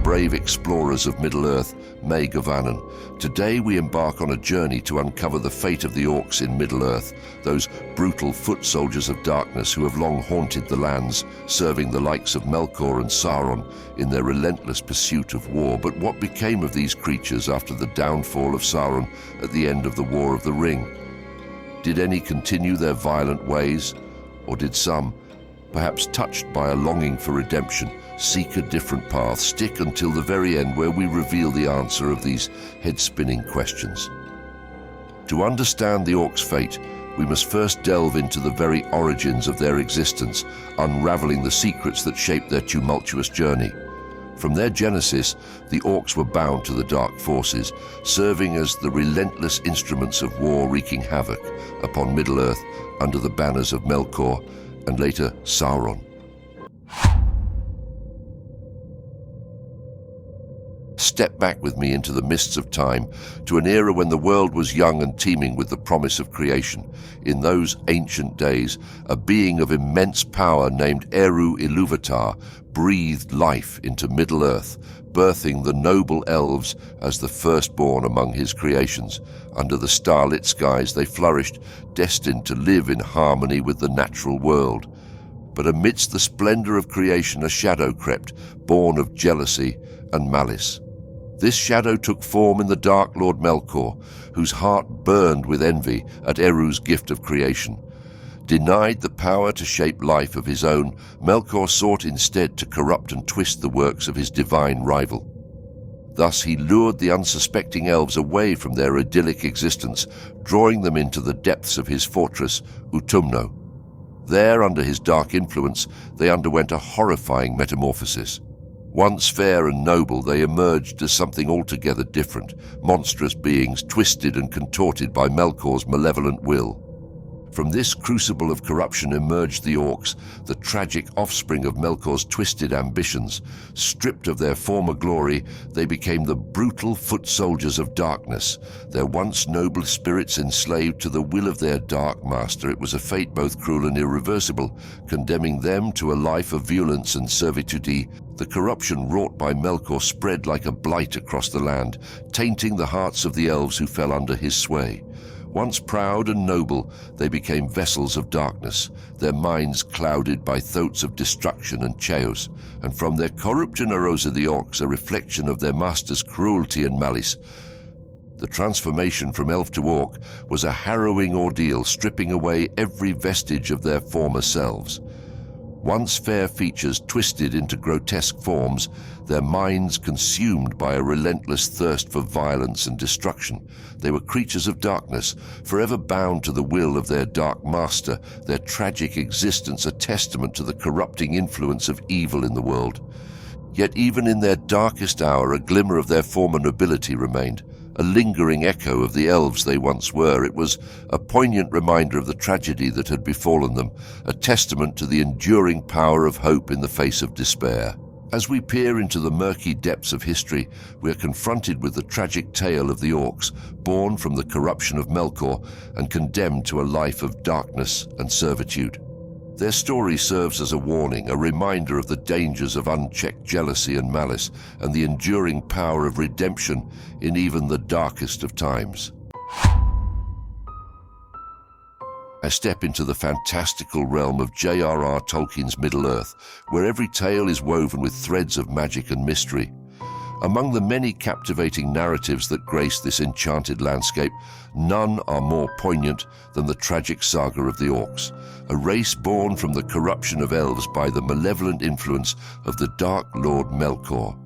brave explorers of Middle-earth, May Govannen. Today we embark on a journey to uncover the fate of the Orcs in Middle-earth, those brutal foot soldiers of darkness who have long haunted the lands, serving the likes of Melkor and Sauron in their relentless pursuit of war. But what became of these creatures after the downfall of Sauron at the end of the War of the Ring? Did any continue their violent ways, or did some, perhaps touched by a longing for redemption, seek a different path, stick until the very end, where we reveal the answer of these head-spinning questions? To understand the Orcs' fate, we must first delve into the very origins of their existence, unraveling the secrets that shaped their tumultuous journey. From their genesis, the Orcs were bound to the dark forces, serving as the relentless instruments of war, wreaking havoc upon Middle-earth under the banners of Melkor and later Sauron. Step back with me into the mists of time, to an era when the world was young and teeming with the promise of creation. In those ancient days, a being of immense power named eerily breathed life into Middle-earth, birthing the noble elves as the firstborn among his creations. Under the starlit skies they flourished, destined to live in harmony with the natural world. But amidst the splendor of creation, a shadow crept, born of jealousy and malice. This shadow took form in the Dark Lord Melkor, whose heart burned with envy at Eru's gift of creation. Denied the power to shape life of his own, Melkor sought instead to corrupt and twist the works of his divine rival. Thus he lured the unsuspecting elves away from their idyllic existence, drawing them into the depths of his fortress, Utumno. There, under his dark influence, they underwent a horrifying metamorphosis. Once fair and noble, they emerged as something altogether different, monstrous beings twisted and contorted by Melkor's malevolent will. From this crucible of corruption emerged the Orcs, the tragic offspring of Melkor's twisted ambitions. Stripped of their former glory, they became the brutal foot soldiers of darkness, their once noble spirits enslaved to the will of their dark master. It was a fate both cruel and irreversible, condemning them to a life of violence and servitude. The corruption wrought by Melkor spread like a blight across the land, tainting the hearts of the elves who fell under his sway. Once proud and noble, they became vessels of darkness, their minds clouded by thoughts of destruction and chaos, and from their corruption arose the Orcs, a reflection of their master's cruelty and malice. The transformation from elf to orc was a harrowing ordeal, stripping away every vestige of their former selves. Once fair features twisted into grotesque forms, their minds consumed by a relentless thirst for violence and destruction. They were creatures of darkness, forever bound to the will of their dark master, their tragic existence a testament to the corrupting influence of evil in the world. Yet even in their darkest hour, a glimmer of their former nobility remained, a lingering echo of the elves they once were. It was a poignant reminder of the tragedy that had befallen them, a testament to the enduring power of hope in the face of despair. As we peer into the murky depths of history, we are confronted with the tragic tale of the Orcs, born from the corruption of Melkor and condemned to a life of darkness and servitude. Their story serves as a warning, a reminder of the dangers of unchecked jealousy and malice, and the enduring power of redemption in even the darkest of times. I step into the fantastical realm of J.R.R. Tolkien's Middle-earth, where every tale is woven with threads of magic and mystery. Among the many captivating narratives that grace this enchanted landscape, none are more poignant than the tragic saga of the Orcs, a race born from the corruption of elves by the malevolent influence of the Dark Lord Melkor.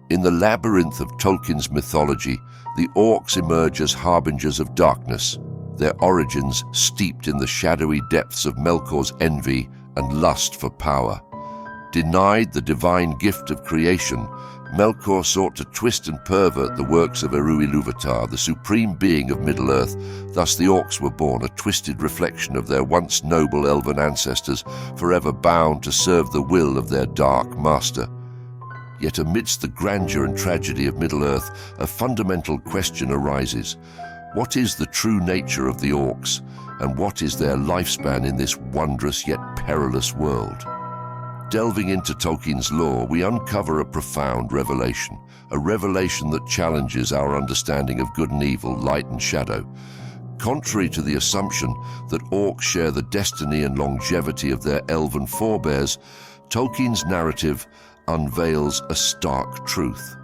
In the labyrinth of Tolkien's mythology, the Orcs emerge as harbingers of darkness, their origins steeped in the shadowy depths of Melkor's envy and lust for power. Denied the divine gift of creation, Melkor sought to twist and pervert the works of eerily, the supreme being of Middle-earth. Thus the Orcs were born, a twisted reflection of their once noble elven ancestors, forever bound to serve the will of their dark master. Yet amidst the grandeur and tragedy of Middle-earth, a fundamental question arises. What is the true nature of the Orcs, and what is their lifespan in this wondrous yet perilous world? delving into Tolkien's lore, we uncover a profound revelation, a revelation that challenges our understanding of good and evil, light and shadow. Contrary to the assumption that orcs share the destiny and longevity of their elven forebears, Tolkien's narrative unveils a stark truth.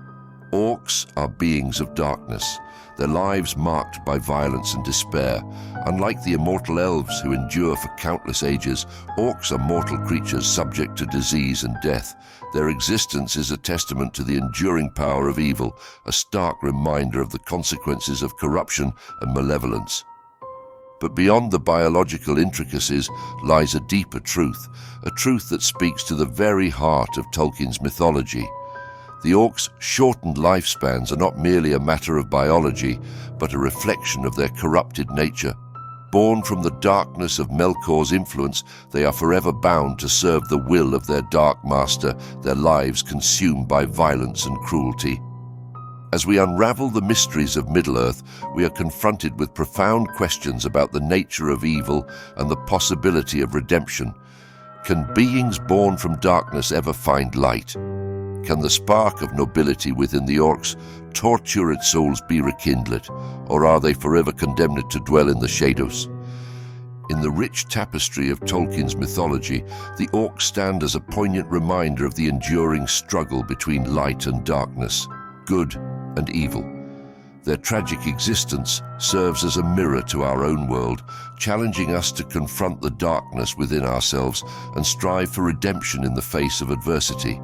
Orcs are beings of darkness, their lives marked by violence and despair. Unlike the immortal elves who endure for countless ages, orcs are mortal creatures subject to disease and death. Their existence is a testament to the enduring power of evil, a stark reminder of the consequences of corruption and malevolence. But beyond the biological intricacies lies a deeper truth, a truth that speaks to the very heart of Tolkien's mythology. The orcs' shortened lifespans are not merely a matter of biology, but a reflection of their corrupted nature. Born from the darkness of Melkor's influence, they are forever bound to serve the will of their dark master, their lives consumed by violence and cruelty. As we unravel the mysteries of Middle-earth, we are confronted with profound questions about the nature of evil and the possibility of redemption. Can beings born from darkness ever find light? Can the spark of nobility within the orcs' tortured souls be rekindled, or are they forever condemned to dwell in the shadows? In the rich tapestry of Tolkien's mythology, the orcs stand as a poignant reminder of the enduring struggle between light and darkness, good and evil. Their tragic existence serves as a mirror to our own world, challenging us to confront the darkness within ourselves and strive for redemption in the face of adversity.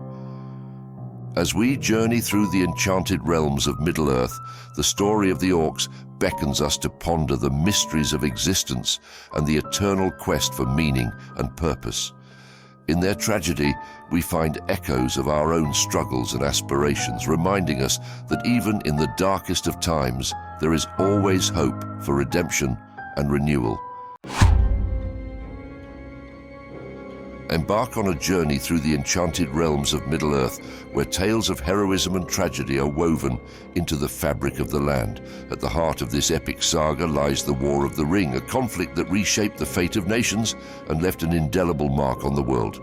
As we journey through the enchanted realms of Middle-earth, the story of the orcs beckons us to ponder the mysteries of existence and the eternal quest for meaning and purpose. In their tragedy, we find echoes of our own struggles and aspirations, reminding us that even in the darkest of times, there is always hope for redemption and renewal. Embark on a journey through the enchanted realms of Middle-earth, where tales of heroism and tragedy are woven into the fabric of the land. At the heart of this epic saga lies the War of the Ring, a conflict that reshaped the fate of nations and left an indelible mark on the world.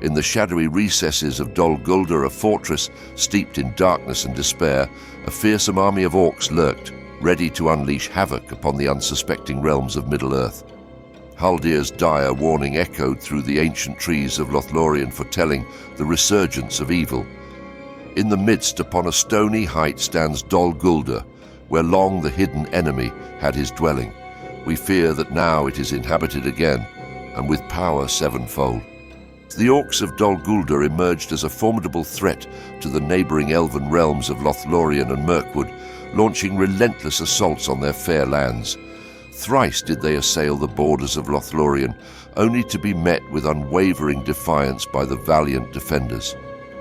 In the shadowy recesses of Dol Guldur, a fortress steeped in darkness and despair, a fearsome army of orcs lurked, ready to unleash havoc upon the unsuspecting realms of Middle-earth. Haldir's dire warning echoed through the ancient trees of Lothlorien, foretelling the resurgence of evil. In the midst, upon a stony height, stands Dol Guldur, where long the hidden enemy had his dwelling. We fear that now it is inhabited again, and with power sevenfold. The orcs of Dol Guldur emerged as a formidable threat to the neighbouring elven realms of Lothlorien and Mirkwood, launching relentless assaults on their fair lands. Thrice did they assail the borders of Lothlorien, only to be met with unwavering defiance by the valiant defenders.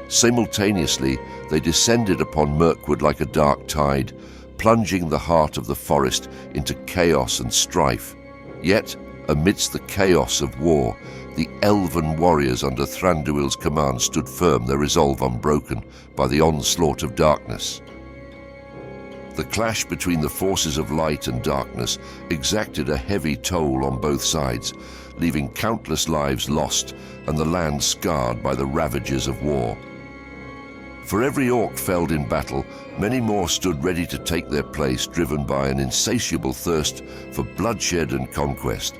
Simultaneously, they descended upon Mirkwood like a dark tide, plunging the heart of the forest into chaos and strife. Yet, amidst the chaos of war, the elven warriors under Thranduil's command stood firm, their resolve unbroken by the onslaught of darkness. The clash between the forces of light and darkness exacted a heavy toll on both sides, leaving countless lives lost and the land scarred by the ravages of war. For every orc felled in battle, many more stood ready to take their place, driven by an insatiable thirst for bloodshed and conquest.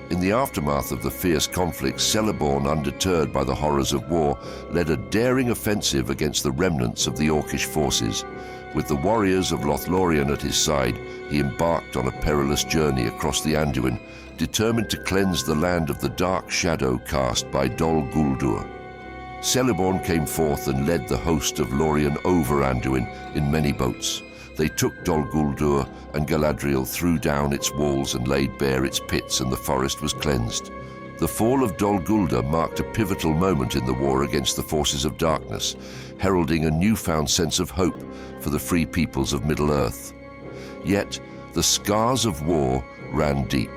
In the aftermath of the fierce conflict, Celeborn, undeterred by the horrors of war, led a daring offensive against the remnants of the orcish forces. With the warriors of Lothlorien at his side, he embarked on a perilous journey across the Anduin, determined to cleanse the land of the dark shadow cast by Dol Guldur. Celeborn came forth and led the host of Lorien over Anduin in many boats. They took Dol Guldur, and Galadriel threw down its walls and laid bare its pits, and the forest was cleansed. The fall of Dol Guldur marked a pivotal moment in the war against the forces of darkness, heralding a newfound sense of hope for the free peoples of Middle-earth. Yet, the scars of war ran deep,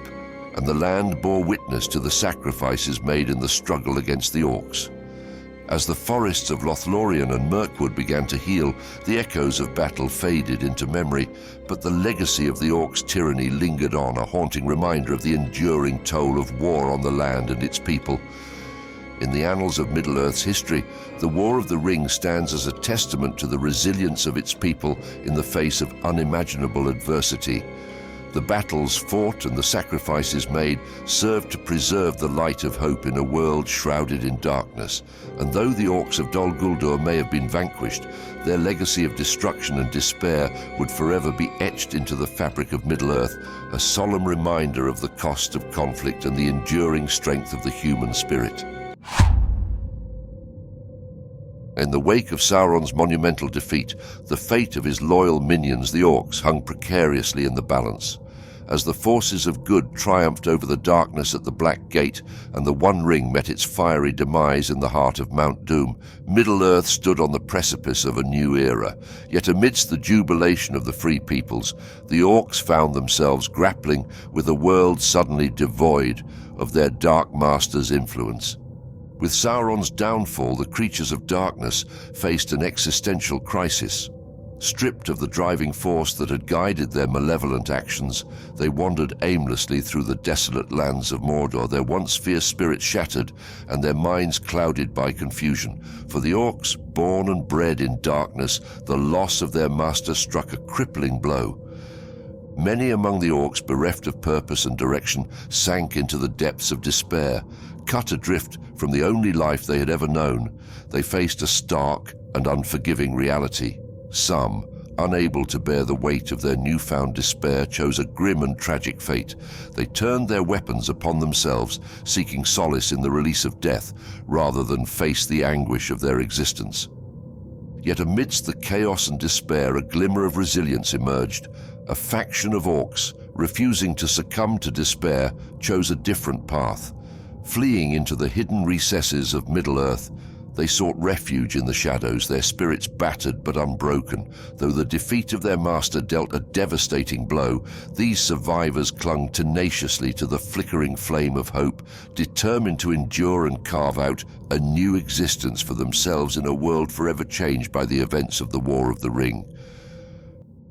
and the land bore witness to the sacrifices made in the struggle against the orcs. As the forests of Lothlorien and Mirkwood began to heal, the echoes of battle faded into memory, but the legacy of the orcs' tyranny lingered on, a haunting reminder of the enduring toll of war on the land and its people. In the annals of Middle-earth's history, the War of the Ring stands as a testament to the resilience of its people in the face of unimaginable adversity. The battles fought and the sacrifices made served to preserve the light of hope in a world shrouded in darkness. And though the Orcs of Dol Guldur may have been vanquished, their legacy of destruction and despair would forever be etched into the fabric of Middle-earth, a solemn reminder of the cost of conflict and the enduring strength of the human spirit. In the wake of Sauron's monumental defeat, the fate of his loyal minions, the Orcs, hung precariously in the balance. As the forces of good triumphed over the darkness at the Black Gate and the One Ring met its fiery demise in the heart of Mount Doom, Middle-earth stood on the precipice of a new era. Yet amidst the jubilation of the free peoples, the Orcs found themselves grappling with a world suddenly devoid of their Dark Master's influence. With Sauron's downfall, the creatures of darkness faced an existential crisis. Stripped of the driving force that had guided their malevolent actions, they wandered aimlessly through the desolate lands of Mordor, their once fierce spirits shattered and their minds clouded by confusion. For the Orcs, born and bred in darkness, the loss of their master struck a crippling blow. Many among the Orcs, bereft of purpose and direction, sank into the depths of despair. Cut adrift from the only life they had ever known, they faced a stark and unforgiving reality. Some, unable to bear the weight of their newfound despair, chose a grim and tragic fate. They turned their weapons upon themselves, seeking solace in the release of death, rather than face the anguish of their existence. Yet amidst the chaos and despair, a glimmer of resilience emerged. A faction of Orcs, refusing to succumb to despair, chose a different path. Fleeing into the hidden recesses of Middle-earth, they sought refuge in the shadows, their spirits battered but unbroken. Though the defeat of their master dealt a devastating blow, these survivors clung tenaciously to the flickering flame of hope, determined to endure and carve out a new existence for themselves in a world forever changed by the events of the War of the Ring.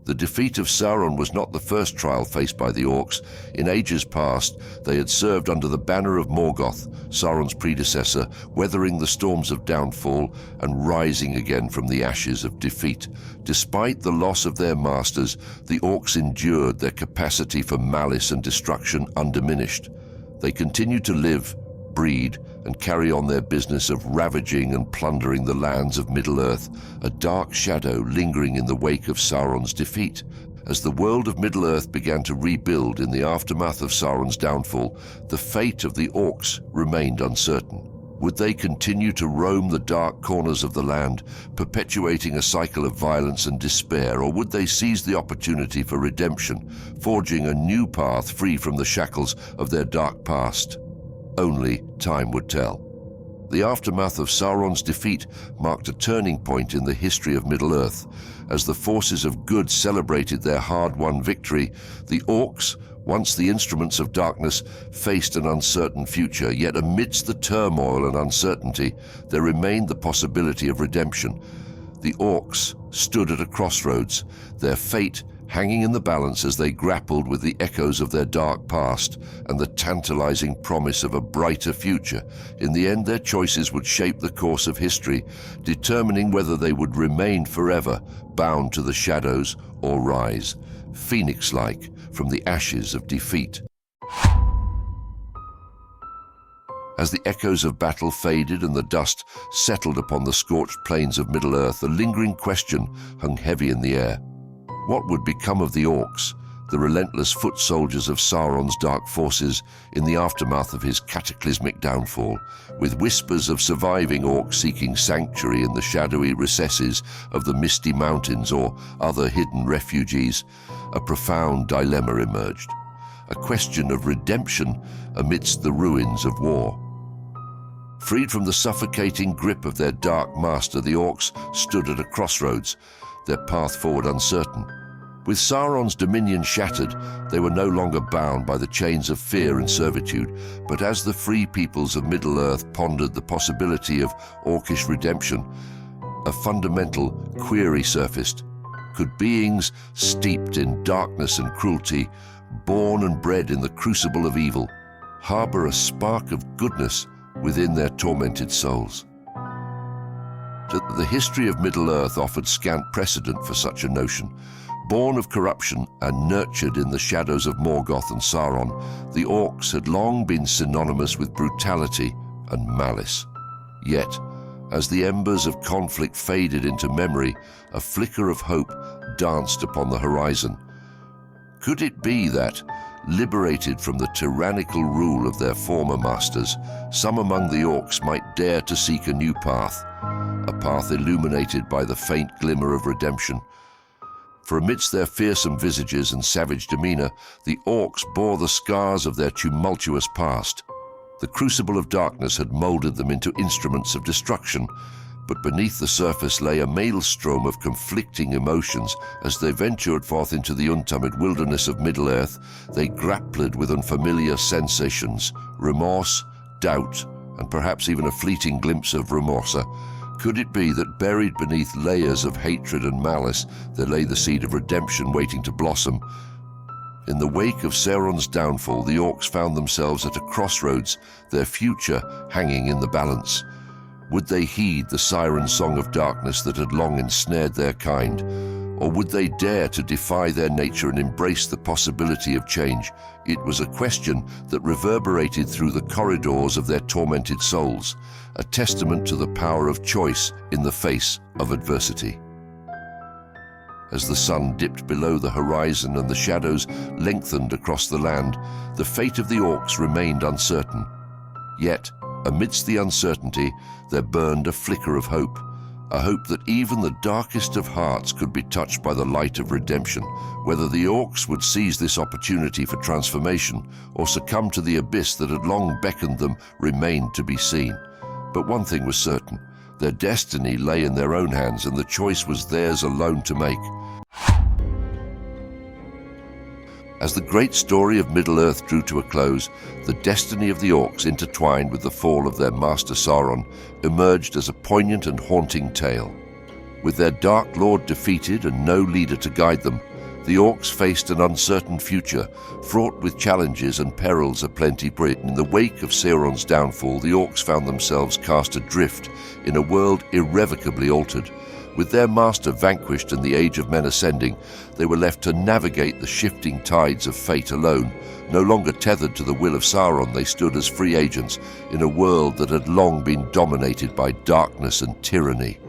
The defeat of Sauron was not the first trial faced by the Orcs. In ages past, they had served under the banner of Morgoth, Sauron's predecessor, weathering the storms of downfall and rising again from the ashes of defeat. Despite the loss of their masters, the Orcs endured, their capacity for malice and destruction undiminished. They continued to live, breed, and carry on their business of ravaging and plundering the lands of Middle-earth, a dark shadow lingering in the wake of Sauron's defeat. As the world of Middle-earth began to rebuild in the aftermath of Sauron's downfall, the fate of the Orcs remained uncertain. Would they continue to roam the dark corners of the land, perpetuating a cycle of violence and despair, or would they seize the opportunity for redemption, forging a new path free from the shackles of their dark past? Only time would tell. The aftermath of Sauron's defeat marked a turning point in the history of Middle-earth. As the forces of good celebrated their hard-won victory, the Orcs, once the instruments of darkness, faced an uncertain future. Yet amidst the turmoil and uncertainty, there remained the possibility of redemption. The Orcs stood at a crossroads, their fate hanging in the balance as they grappled with the echoes of their dark past and the tantalizing promise of a brighter future. In the end, their choices would shape the course of history, determining whether they would remain forever bound to the shadows or rise, phoenix-like, from the ashes of defeat. As the echoes of battle faded and the dust settled upon the scorched plains of Middle-earth, a lingering question hung heavy in the air. What would become of the Orcs, the relentless foot soldiers of Sauron's dark forces, in the aftermath of his cataclysmic downfall? With whispers of surviving Orcs seeking sanctuary in the shadowy recesses of the Misty Mountains or other hidden refugees, a profound dilemma emerged. A question of redemption amidst the ruins of war. Freed from the suffocating grip of their dark master, the Orcs stood at a crossroads, their path forward uncertain. With Sauron's dominion shattered, they were no longer bound by the chains of fear and servitude, but as the free peoples of Middle-earth pondered the possibility of Orcish redemption, a fundamental query surfaced. Could beings steeped in darkness and cruelty, born and bred in the crucible of evil, harbor a spark of goodness within their tormented souls. The history of Middle-earth offered scant precedent for such a notion. Born of corruption and nurtured in the shadows of Morgoth and Sauron, the Orcs had long been synonymous with brutality and malice. Yet, as the embers of conflict faded into memory, a flicker of hope danced upon the horizon. Could it be that, liberated from the tyrannical rule of their former masters, some among the Orcs might dare to seek a new path, a path illuminated by the faint glimmer of redemption? For amidst their fearsome visages and savage demeanor, the Orcs bore the scars of their tumultuous past. The crucible of darkness had molded them into instruments of destruction, but beneath the surface lay a maelstrom of conflicting emotions. As they ventured forth into the untamed wilderness of Middle-earth, they grappled with unfamiliar sensations, remorse, doubt, and perhaps even a fleeting glimpse of remorsa. Could it be that buried beneath layers of hatred and malice there lay the seed of redemption waiting to blossom? In the wake of Sauron's downfall, the Orcs found themselves at a crossroads, their future hanging in the balance. Would they heed the siren song of darkness that had long ensnared their kind? Or would they dare to defy their nature and embrace the possibility of change? It was a question that reverberated through the corridors of their tormented souls, a testament to the power of choice in the face of adversity. As the sun dipped below the horizon and the shadows lengthened across the land, the fate of the Orcs remained uncertain. Yet, amidst the uncertainty, there burned a flicker of hope, a hope that even the darkest of hearts could be touched by the light of redemption. Whether the Orcs would seize this opportunity for transformation or succumb to the abyss that had long beckoned them remained to be seen. But one thing was certain: their destiny lay in their own hands, and the choice was theirs alone to make. As the great story of Middle-earth drew to a close, the destiny of the Orcs, intertwined with the fall of their master Sauron, emerged as a poignant and haunting tale. With their Dark Lord defeated and no leader to guide them, the Orcs faced an uncertain future, fraught with challenges and perils aplenty. In the wake of Sauron's downfall, the Orcs found themselves cast adrift in a world irrevocably altered. With their master vanquished and the age of men ascending, they were left to navigate the shifting tides of fate alone. No longer tethered to the will of Sauron, they stood as free agents in a world that had long been dominated by darkness and tyranny.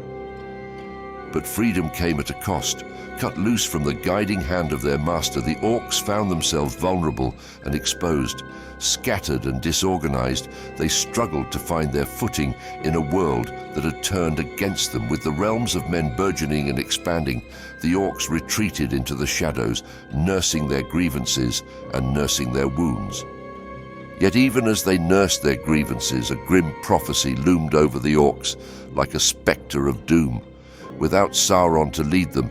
But freedom came at a cost. Cut loose from the guiding hand of their master, the Orcs found themselves vulnerable and exposed. Scattered and disorganized, they struggled to find their footing in a world that had turned against them. With the realms of men burgeoning and expanding, the Orcs retreated into the shadows, nursing their grievances and nursing their wounds. Yet even as they nursed their grievances, a grim prophecy loomed over the Orcs like a spectre of doom. Without Sauron to lead them,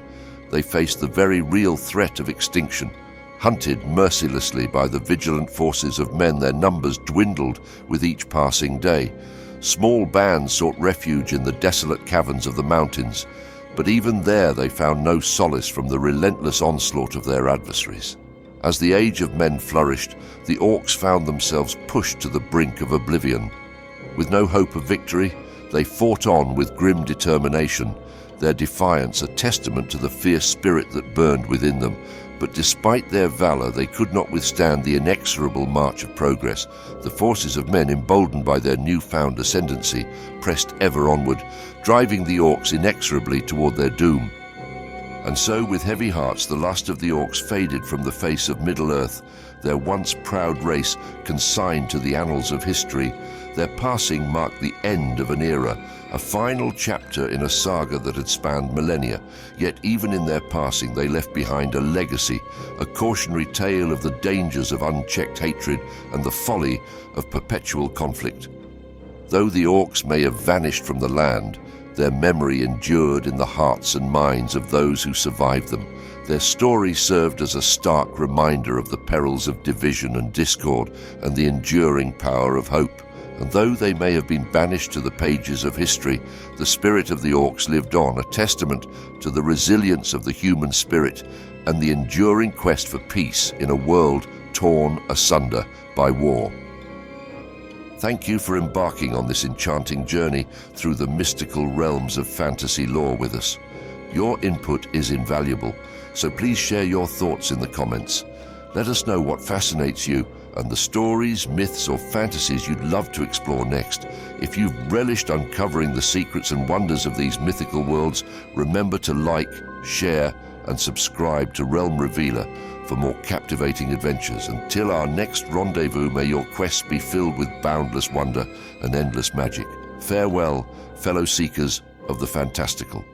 they faced the very real threat of extinction. Hunted mercilessly by the vigilant forces of men, their numbers dwindled with each passing day. Small bands sought refuge in the desolate caverns of the mountains, but even there they found no solace from the relentless onslaught of their adversaries. As the age of men flourished, the Orcs found themselves pushed to the brink of oblivion. With no hope of victory, they fought on with grim determination, their defiance a testament to the fierce spirit that burned within them. But despite their valor, they could not withstand the inexorable march of progress. The forces of men, emboldened by their newfound ascendancy, pressed ever onward, driving the Orcs inexorably toward their doom. And so, with heavy hearts, the last of the Orcs faded from the face of Middle-earth, their once proud race consigned to the annals of history. Their passing marked the end of an era, a final chapter in a saga that had spanned millennia. Yet even in their passing they left behind a legacy, a cautionary tale of the dangers of unchecked hatred and the folly of perpetual conflict. Though the Orcs may have vanished from the land, their memory endured in the hearts and minds of those who survived them. Their story served as a stark reminder of the perils of division and discord and the enduring power of hope. And though they may have been banished to the pages of history, the spirit of the Orcs lived on, a testament to the resilience of the human spirit and the enduring quest for peace in a world torn asunder by war. Thank you for embarking on this enchanting journey through the mystical realms of fantasy lore with us. Your input is invaluable, so please share your thoughts in the comments. Let us know what fascinates you and the stories, myths, or fantasies you'd love to explore next. If you've relished uncovering the secrets and wonders of these mythical worlds, remember to like, share, and subscribe to Realm Revealer for more captivating adventures. Until our next rendezvous, may your quests be filled with boundless wonder and endless magic. Farewell, fellow seekers of the fantastical.